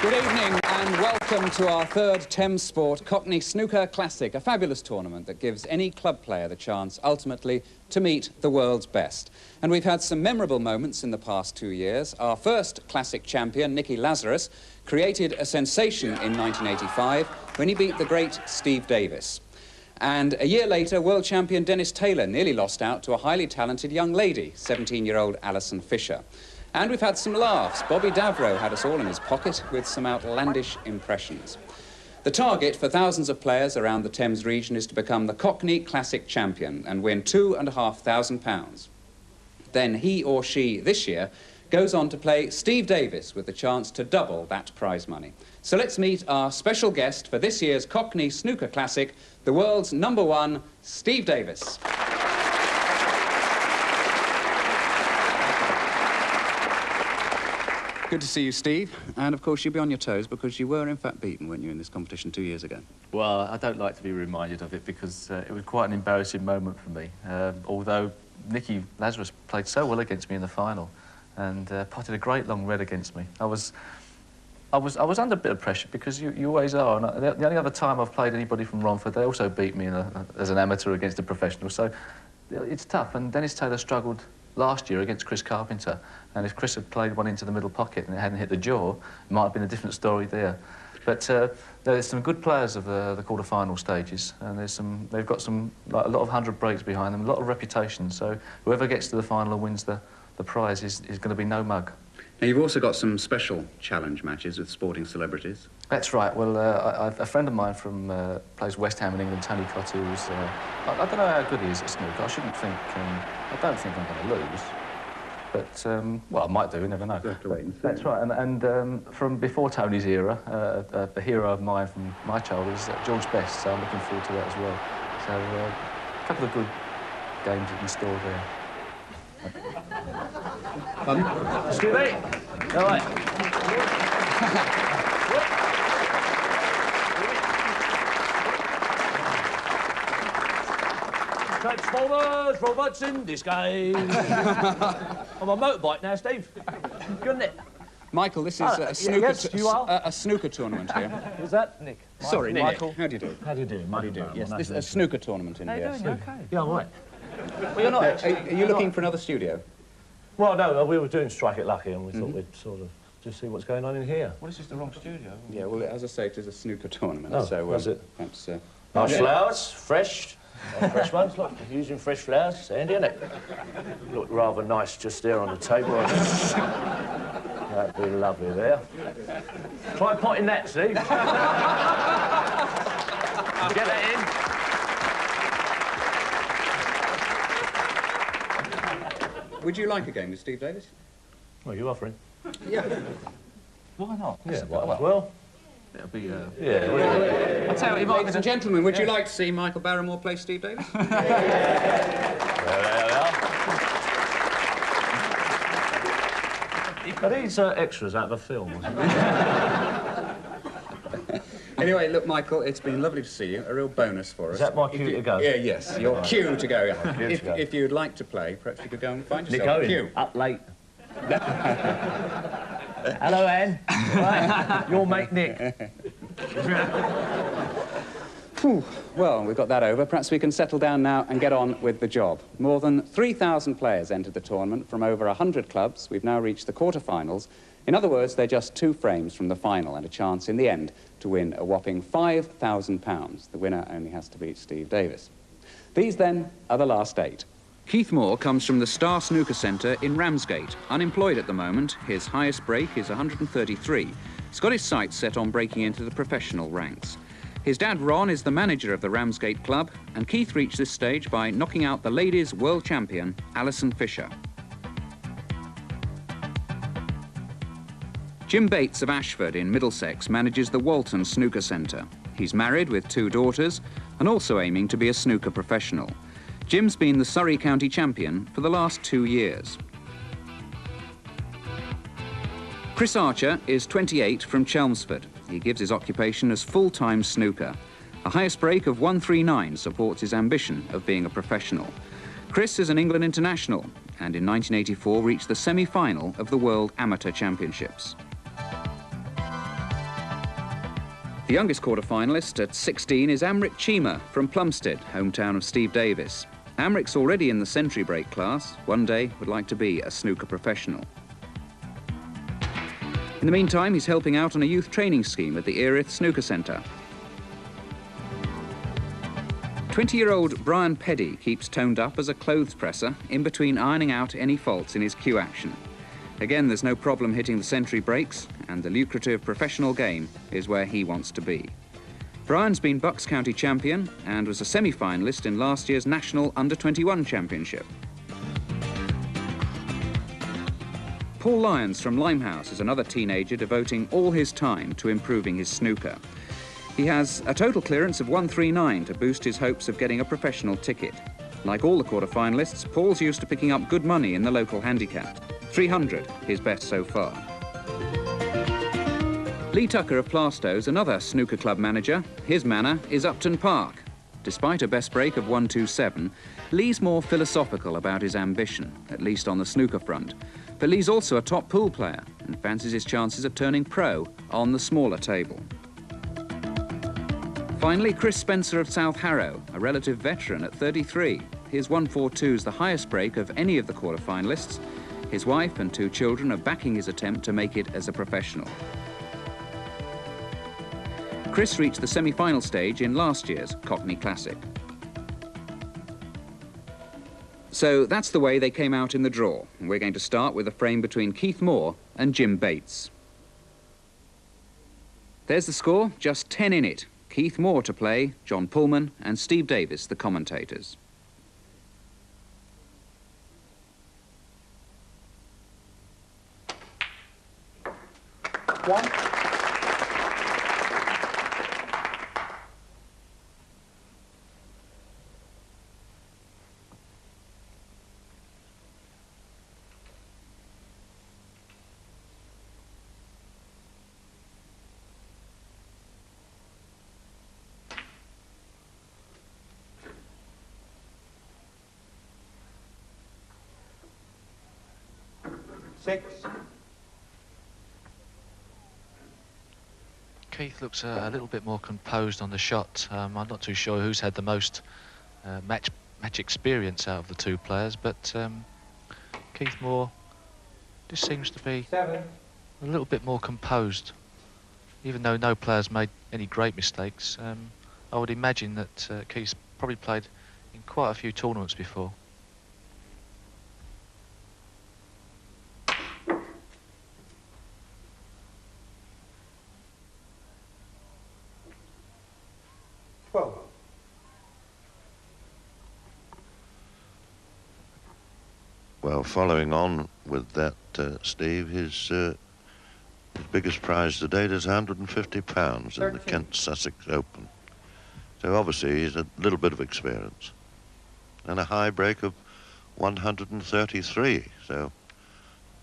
Good evening and welcome to our third Thames Sport Cockney Snooker Classic, a fabulous tournament that gives any club player the chance, ultimately, to meet the world's best. And we've had some memorable moments in the past 2 years. Our first classic champion, Nicky Lazarus, created a sensation in 1985 when he beat the great Steve Davis. And a year later, world champion Dennis Taylor nearly lost out to a highly talented young lady, 17-year-old Alison Fisher. And we've had some laughs. Bobby Davro had us all in his pocket with some outlandish impressions. The target for thousands of players around the Thames region is to become the Cockney Classic champion and win £2,500. Then he or she, this year, goes on to play Steve Davis with the chance to double that prize money. So let's meet our special guest for this year's Cockney Snooker Classic, the world's #1, Steve Davis. Good to see you, Steve. And, of course, you'll be on your toes because you were, in fact, beaten, weren't you, in this competition 2 years ago? Well, I don't like to be reminded of it because it was quite an embarrassing moment for me. Although Nicky Lazarus played so well against me in the final and potted a great long red against me. I was under a bit of pressure because you always are. And the only other time I've played anybody from Romford, they also beat me as an amateur against a professional. So it's tough. And Dennis Taylor struggled last year against Chris Carpenter, and if Chris had played one into the middle pocket and it hadn't hit the jaw, it might have been a different story there. But there's some good players of the quarter-final stages, and they've got like, a lot of 100 breaks behind them, a lot of reputation, so whoever gets to the final and wins the prize is going to be no mug. Now, you've also got some special challenge matches with sporting celebrities. That's right. Well, a friend of mine from plays West Ham in England, Tony Cottee, who's... I don't know how good he is at snooker. I don't think I'm going to lose. But, well, I might do, you never know. You'll have to wait and see. That's right. And from before Tony's era, a hero of mine from my childhood is George Best, so I'm looking forward to that as well. So, a couple of good games in store there. Excuse me. All right. Transformers, robots in disguise. I'm on a motorbike now, Steve. Good, isn't it? Michael, this is a snooker, yes, you are. a snooker tournament here. Who's that? Nick. Sorry, Nick. Michael. How do you do? How do you do? How do you do? Yes, this is a snooker tournament in here. Okay. Yeah, all right. Well, you're not. Are you looking for another studio? Well, no, we were doing Strike It Lucky, and we thought we'd sort of just see what's going on in here. Well, this is the wrong studio. Yeah, well, as I say, it is a snooker tournament, oh, so was it? Perhaps. Nice flowers, fresh. Fresh ones, look, using fresh flowers, Sandy, isn't it? Look rather nice just there on the table. That'd be lovely there. Try potting that, Steve. Get that in. Would you like a game with Steve Davis? Well, you offering? Yeah. Why not? Yeah, well. It'll be... Yeah. I'll tell you, ladies and gentlemen, would you like to see Michael Barrymore play Steve Davis? Are these extras out of a film? Anyway, look, Michael, it's been lovely to see you. A real bonus for us. Is that my cue to go? Yeah, yes, your cue to go. If you'd like to play, perhaps you could go and find yourself a cue. Nick Owen, up late. Hello, Anne. Right. Your mate, Nick. Well, we've got that over. Perhaps we can settle down now and get on with the job. More than 3,000 players entered the tournament from over 100 clubs. We've now reached the quarter-finals. In other words, they're just 2 frames from the final and a chance in the end to win a whopping £5,000. The winner only has to beat Steve Davis. These, then, are the last 8. Keith Moore comes from the Star Snooker Centre in Ramsgate. Unemployed at the moment, his highest break is 133. He's got his sights set on breaking into the professional ranks. His dad, Ron, is the manager of the Ramsgate club, and Keith reached this stage by knocking out the ladies' world champion, Alison Fisher. Jim Bates of Ashford in Middlesex manages the Walton Snooker Centre. He's married with 2 daughters and also aiming to be a snooker professional. Jim's been the Surrey County champion for the last 2 years. Chris Archer is 28 from Chelmsford. He gives his occupation as full-time snooker. A highest break of 139 supports his ambition of being a professional. Chris is an England international and in 1984 reached the semi-final of the World Amateur Championships. The youngest quarter-finalist at 16 is Amrik Cheema from Plumstead, hometown of Steve Davis. Amrik's already in the century break class. One day would like to be a snooker professional. In the meantime, he's helping out on a youth training scheme at the Erith Snooker Centre. 20-year-old Brian Peddy keeps toned up as a clothes presser in between ironing out any faults in his cue action. Again, there's no problem hitting the century breaks, and the lucrative professional game is where he wants to be. Brian's been Bucks County champion and was a semi-finalist in last year's National Under-21 Championship. Paul Lyons from Limehouse is another teenager devoting all his time to improving his snooker. He has a total clearance of 139 to boost his hopes of getting a professional ticket. Like all the quarter-finalists, Paul's used to picking up good money in the local handicap. 300, his best so far. Lee Tucker of Plaistow, another snooker club manager. His manor is Upton Park. Despite a best break of 127, Lee's more philosophical about his ambition, at least on the snooker front. But Lee's also a top pool player and fancies his chances of turning pro on the smaller table. Finally, Chris Spencer of South Harrow, a relative veteran at 33. His 142 is the highest break of any of the quarter-finalists. His wife and 2 children are backing his attempt to make it as a professional. Chris reached the semi-final stage in last year's Cockney Classic. So that's the way they came out in the draw. We're going to start with a frame between Keith Moore and Jim Bates. There's the score, just 10 in it. Keith Moore to play, John Pullman and Steve Davis, the commentators. One. Six. Keith looks a little bit more composed on the shot. I'm not too sure who's had the most match experience out of the 2 players, but Keith Moore just seems to be a little bit more composed. Even though no players made any great mistakes, I would imagine that Keith's probably played in quite a few tournaments before. Well, following on with that, Steve, his biggest prize to date is £150 in the Kent Sussex Open. So obviously he's a little bit of experience. And a high break of 133, so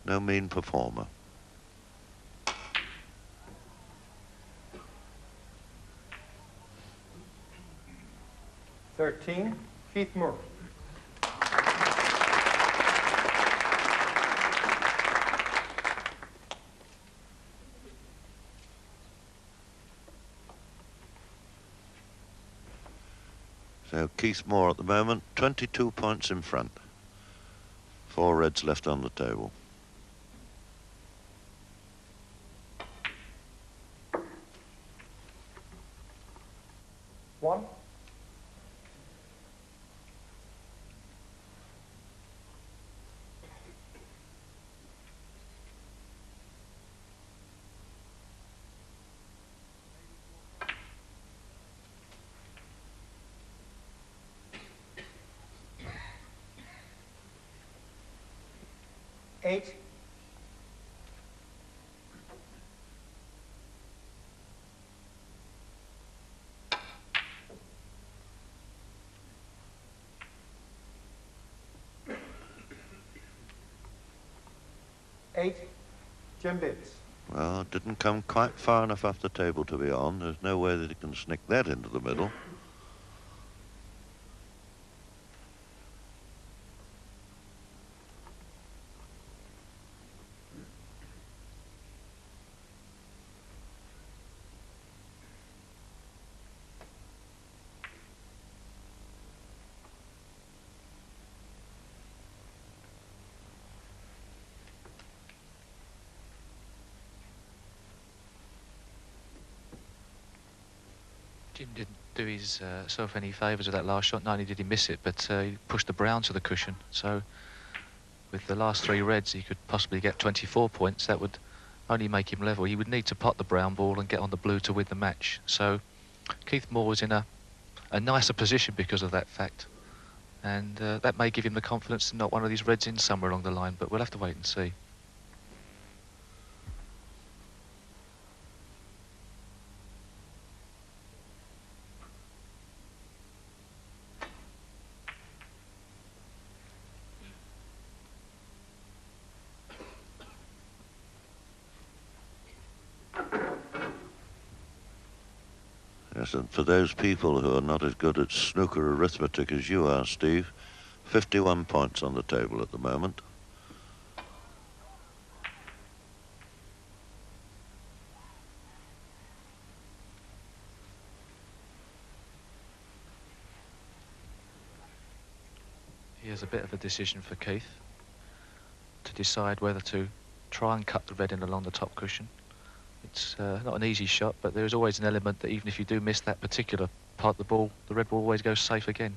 no mean performer. Keith Moore. So Keith Moore at the moment, 22 points in front. 4 reds left on the table. One. Eight. Jim Bates. Well, it didn't come quite far enough off the table to be on. There's no way that he can snick that into the middle. Jim didn't do his self any favours with that last shot. Not only did he miss it, but he pushed the brown to the cushion. So with the last 3 reds, he could possibly get 24 points. That would only make him level. He would need to pot the brown ball and get on the blue to win the match. So Keith Moore was in a nicer position because of that fact. And that may give him the confidence to knock one of these reds in somewhere along the line, but we'll have to wait and see. Yes, and for those people who are not as good at snooker arithmetic as you are, Steve, 51 points on the table at the moment. Here's a bit of a decision for Keith to decide whether to try and cut the red in along the top cushion. It's not an easy shot, but there is always an element that even if you do miss that particular part of the ball, the red ball always goes safe again.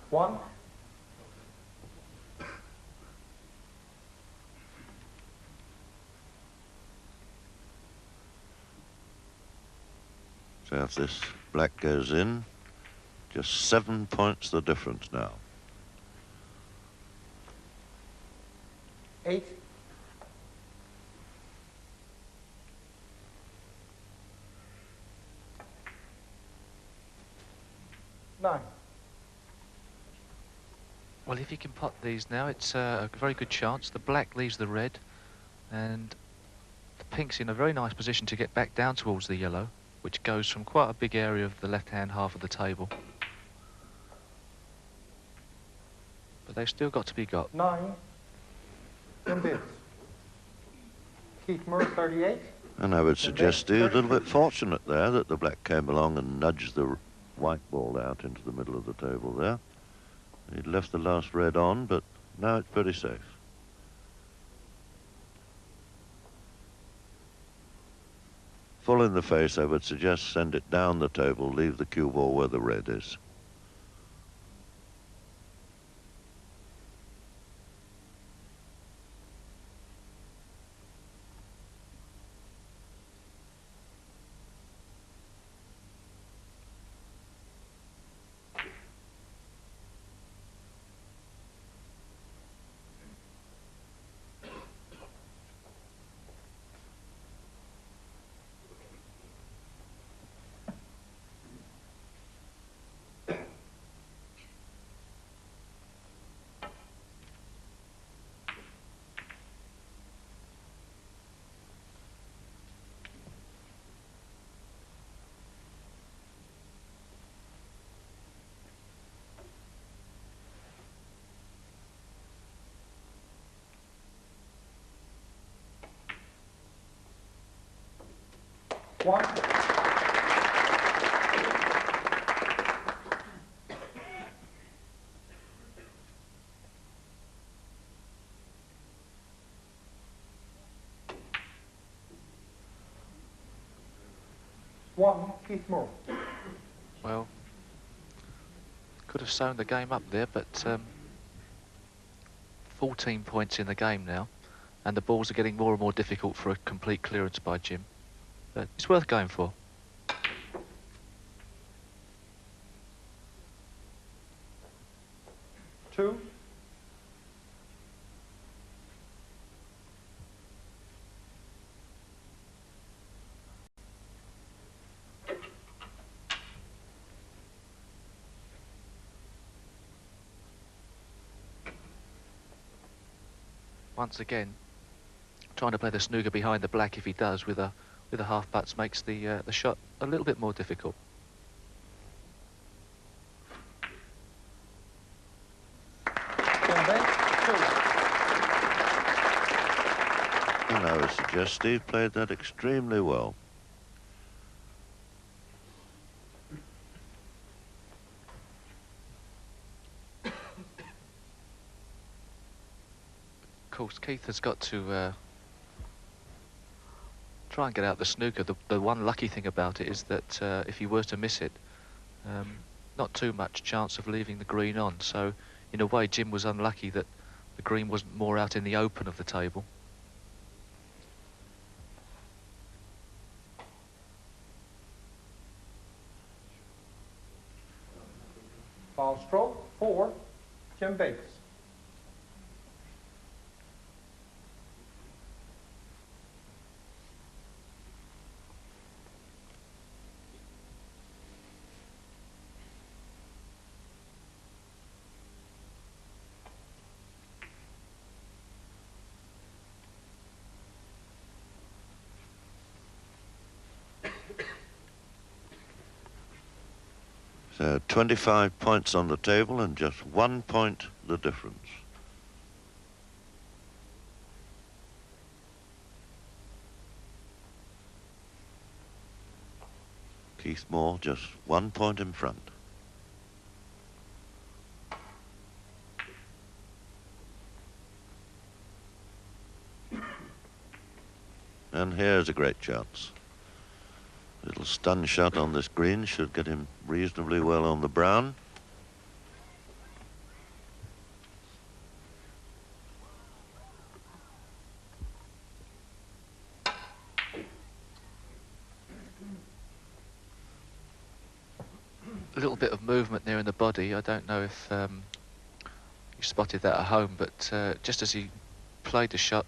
One. So if this black goes in, just 7 points the difference now. 8. 9. Well, if he can pot these now, it's a very good chance. The black leaves the red, and the pink's in a very nice position to get back down towards the yellow, which goes from quite a big area of the left-hand half of the table. But they've still got to be got. 9. 10 bits. Keith Moore, 38. And I would suggest, Steve, a little bit fortunate there that the black came along and nudged the white ball out into the middle of the table there. He'd left the last red on, but now it's pretty safe. Full in the face, I would suggest send it down the table, leave the cue ball where the red is. One. One, Keith Moore. Well, could have sewn the game up there, but 14 points in the game now, and the balls are getting more and more difficult for a complete clearance by Jim. But it's worth going for. Two. Once again, trying to play the snooker behind the black if he does, with a with the half butts makes the shot a little bit more difficult. And I would suggest Steve played that extremely well. Of course, Keith has got to try and get out the snooker. The one lucky thing about it is that if he were to miss it, not too much chance of leaving the green on. So, in a way, Jim was unlucky that the green wasn't more out in the open of the table. Ball stroke, 4, Jim Davis. So 25 points on the table and just 1 point the difference. Keith Moore just 1 point in front. And here's a great chance. Little stun shot on this green should get him reasonably well on the brown. A little bit of movement there in the body. I don't know if you spotted that at home, but just as he played the shot,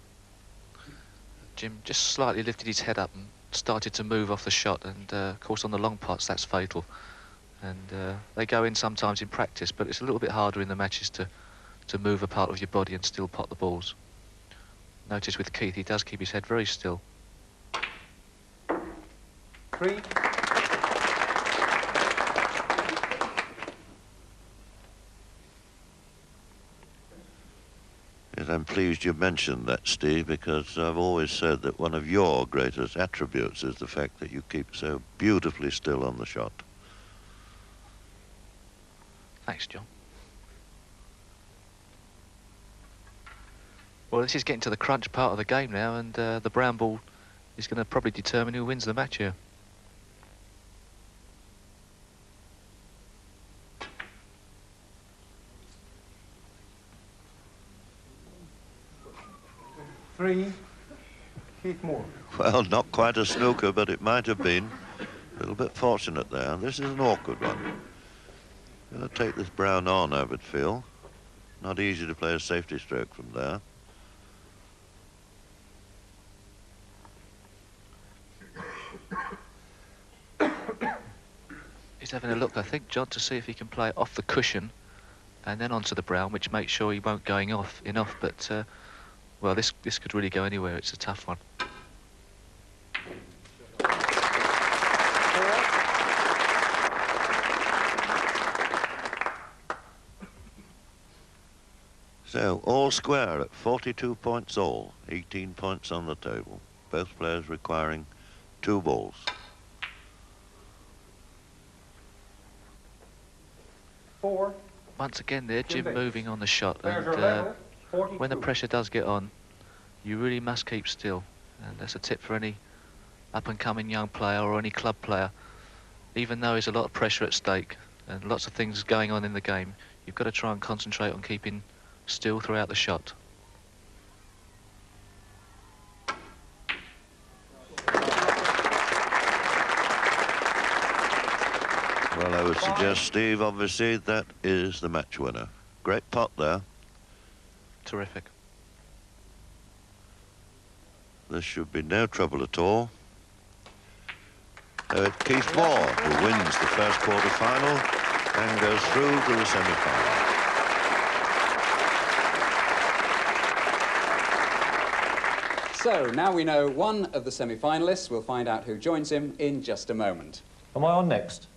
Jim just slightly lifted his head up and started to move off the shot, and of course on the long pots that's fatal, and they go in sometimes in practice, but it's a little bit harder in the matches to move a part of your body and still pot the balls. Notice with Keith, he does keep his head very still. 3. Yes, I'm pleased you mentioned that, Steve, because I've always said that one of your greatest attributes is the fact that you keep so beautifully still on the shot. Thanks, John. Well, this is getting to the crunch part of the game now, and the brown ball is going to probably determine who wins the match here. Keith Moore. Well, not quite a snooker, but it might have been. A little bit fortunate there. This is an awkward one. Going to take this brown on, I would feel. Not easy to play a safety stroke from there. He's having a look, I think, John, to see if he can play it off the cushion and then onto the brown, which makes sure he won't going off enough. But well, this could really go anywhere. It's a tough one. So, all square at 42 points all, 18 points on the table. Both players requiring 2 balls. Once again there, Jim moving on the shot, and when the pressure does get on, you really must keep still. And that's a tip for any up-and-coming young player or any club player. Even though there's a lot of pressure at stake and lots of things going on in the game, you've got to try and concentrate on keeping still throughout the shot. Well, I would suggest, Steve, obviously, that is the match winner. Great pot there. Terrific. There should be no trouble at all. Keith Moore, who wins the first quarter-final and goes through to the semi-final. So, now we know one of the semi-finalists. We'll find out who joins him in just a moment. Am I on next?